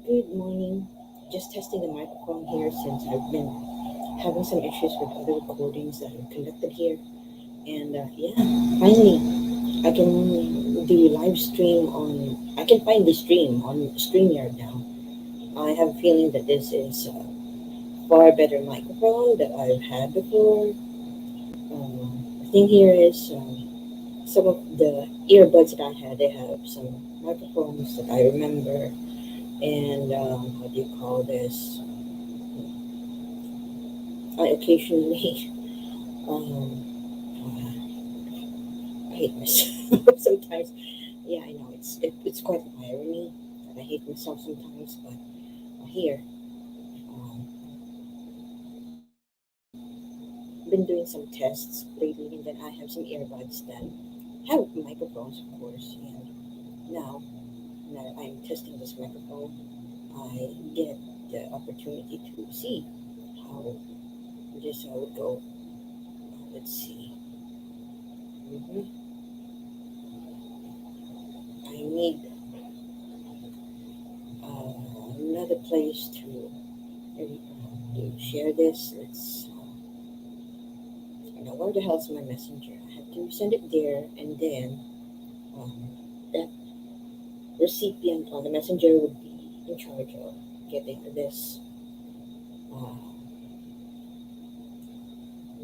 Good morning. Just testing the microphone here since I've been having some issues with other recordings that are conducted here. And yeah, finally, I can do live stream on. I can find the stream on StreamYard now. I have a feeling that this is a far better microphone that I've had before. The thing here is some of the earbuds that I had, they have some microphones that I remember. And how do you call this? I occasionally um, I hate myself sometimes. Yeah, I know it's quite an irony that I hate myself sometimes, but here I've been doing some tests lately, and then I have some earbuds that have microphones, of course. And now I'm testing this microphone, I get the opportunity to see how this would go. Let's see. I need another place to share this. Now where the hell's my messenger? I had to send it there, and then um, that recipient on the messenger would be in charge of getting this, uh,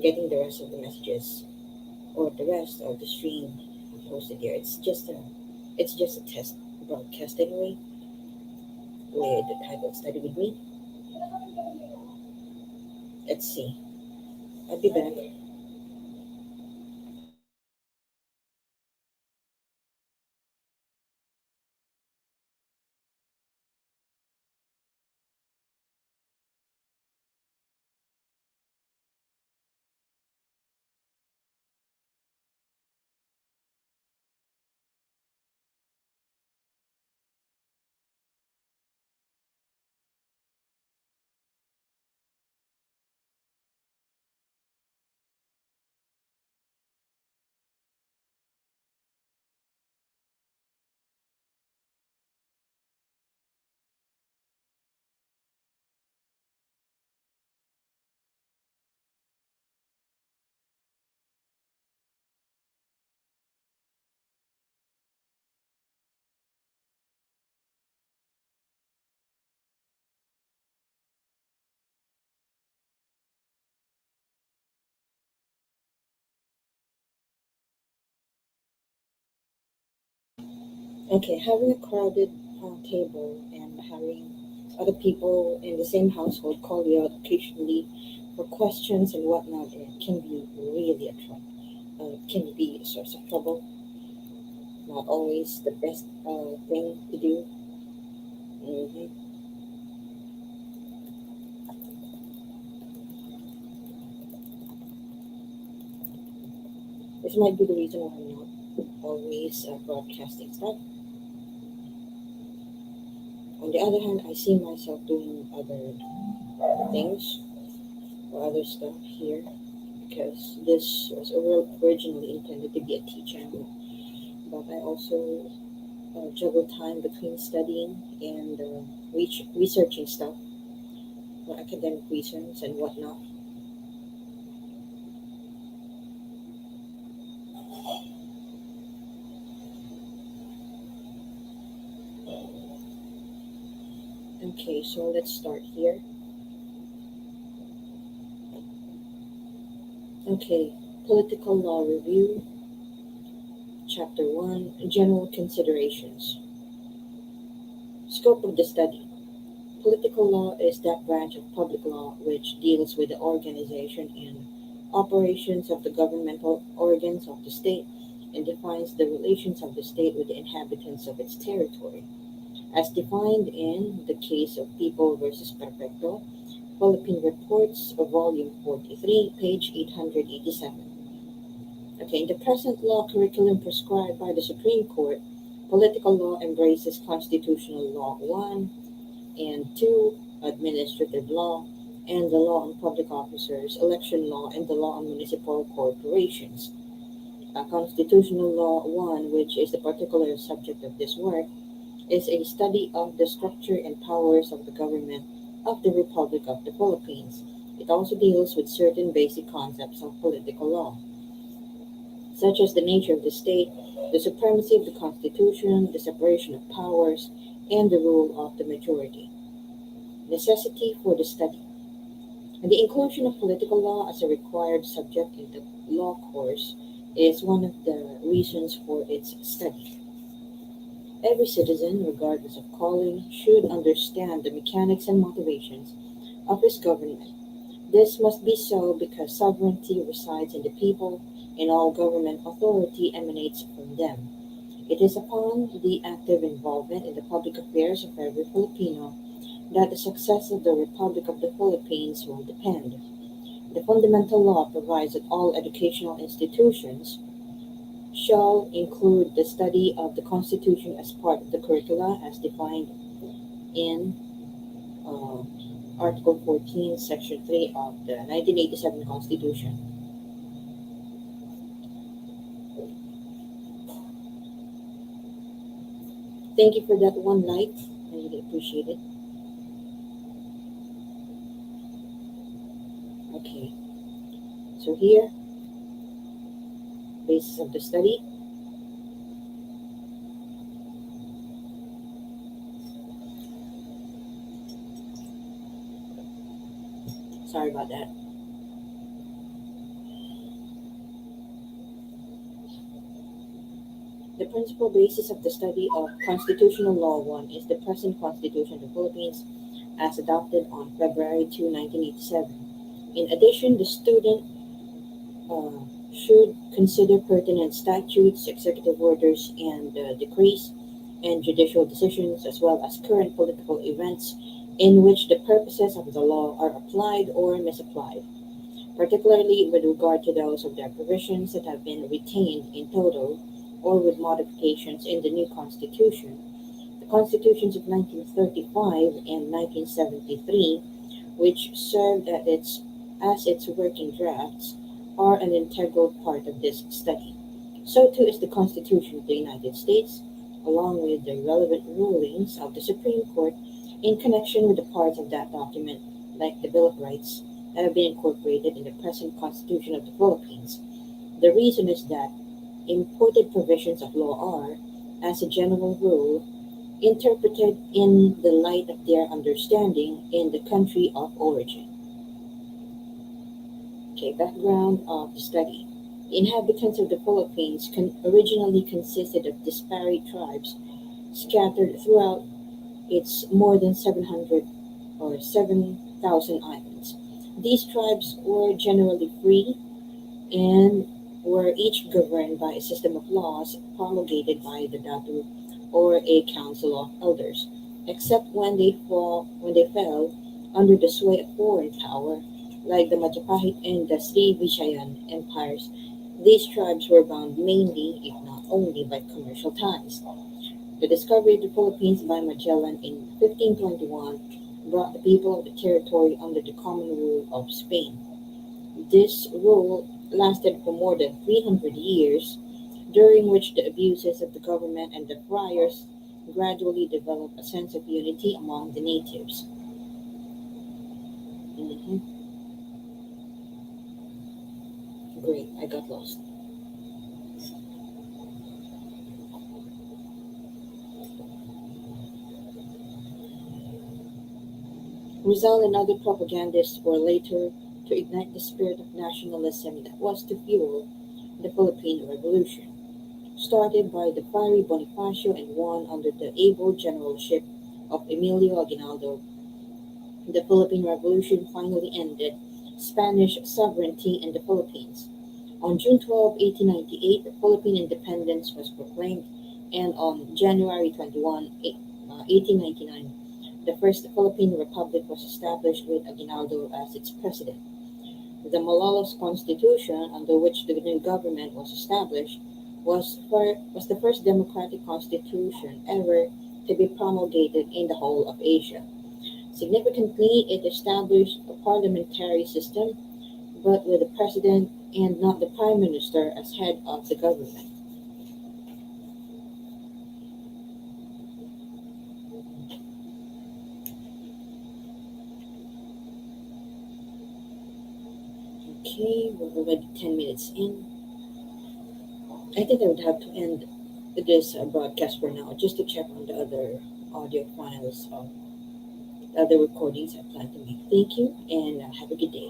getting the rest of the messages or the rest of the stream posted there. It's just a test broadcast anyway, with the title "Study with Me." Let's see. I'll be back. Okay, having a crowded table and having other people in the same household call you out occasionally for questions and whatnot, it can be really a trouble. It can be a source of trouble. Not always the best thing to do. hmm This might be the reason why I'm not always broadcasting stuff. On the other hand, I see myself doing other things or other stuff here because this was originally intended to be a tea channel, but I also juggle time between studying and researching stuff for academic reasons and whatnot. Okay, so let's start here. Okay, political law review, chapter 1, general considerations. Scope of the study. Political law is that branch of public law which deals with the organization and operations of the governmental organs of the state and defines the relations of the state with the inhabitants of its territory, as defined in the case of People versus Perfecto, Philippine Reports, Volume 43, page 887. Okay, in the present law curriculum prescribed by the Supreme Court, political law embraces constitutional law 1 and 2, administrative law, and the law on public officers, election law, and the law on municipal corporations. Constitutional Law 1, which is the particular subject of this work, is a study of the structure and powers of the government of the Republic of the Philippines. It also deals with certain basic concepts of political law, such as the nature of the state, the supremacy of the Constitution, the separation of powers, and the rule of the majority. Necessity for the study. And the inclusion of political law as a required subject in the law course is one of the reasons for its study. Every citizen, regardless of calling, should understand the mechanics and motivations of his government. This must be so because sovereignty resides in the people and all government authority emanates from them. It is upon the active involvement in the public affairs of every Filipino that the success of the Republic of the Philippines will depend. The fundamental law provides that all educational institutions shall include the study of the Constitution as part of the curricula as defined in uh, Article 14, Section 3 of the 1987 Constitution. Thank you for that one like. I really appreciate it. Okay, so here, basis of the study. Sorry about that. The principal basis of the study of Constitutional Law 1 is the present Constitution of the Philippines as adopted on February 2, 1987. In addition, the student uh, should consider pertinent statutes, executive orders, and decrees, and judicial decisions, as well as current political events in which the purposes of the law are applied or misapplied, particularly with regard to those of their provisions that have been retained in total or with modifications in the new Constitution. The Constitutions of 1935 and 1973, which served as its working drafts, are an integral part of this study. So too is the Constitution of the United States, along with the relevant rulings of the Supreme Court in connection with the parts of that document, like the Bill of Rights, that have been incorporated in the present Constitution of the Philippines. The reason is that imported provisions of law are, as a general rule, interpreted in the light of their understanding in the country of origin. Okay, background of the study. The inhabitants of the Philippines originally consisted of disparate tribes scattered throughout its more than 700 or 7,000 islands. These tribes were generally free and were each governed by a system of laws promulgated by the Datu or a council of elders, except when they fell under the sway of foreign power, like the Majapahit and the Srivijayan empires. These tribes were bound mainly, if not only, by commercial ties. The discovery of the Philippines by Magellan in 1521 brought the people of the territory under the common rule of Spain. This rule lasted for more than 300 years, during which the abuses of the government and the friars gradually developed a sense of unity among the natives. Mhm. Great, I got lost. Rizal and other propagandists were later to ignite the spirit of nationalism that was to fuel the Philippine Revolution, started by the fiery Bonifacio and won under the able generalship of Emilio Aguinaldo. The Philippine Revolution finally ended Spanish sovereignty in the Philippines. On June 12, 1898, the Philippine independence was proclaimed, and on January 21, 1899, the first Philippine Republic was established with Aguinaldo as its president. The Malolos Constitution, under which the new government was established, was the first democratic constitution ever to be promulgated in the whole of Asia. Significantly, it established a parliamentary system, but with the president and not the prime minister as head of the government. Okay, we're already 10 minutes in. I think I would have to end this broadcast for now just to check on the other audio files, the other recordings I plan to make. Thank you and have a good day.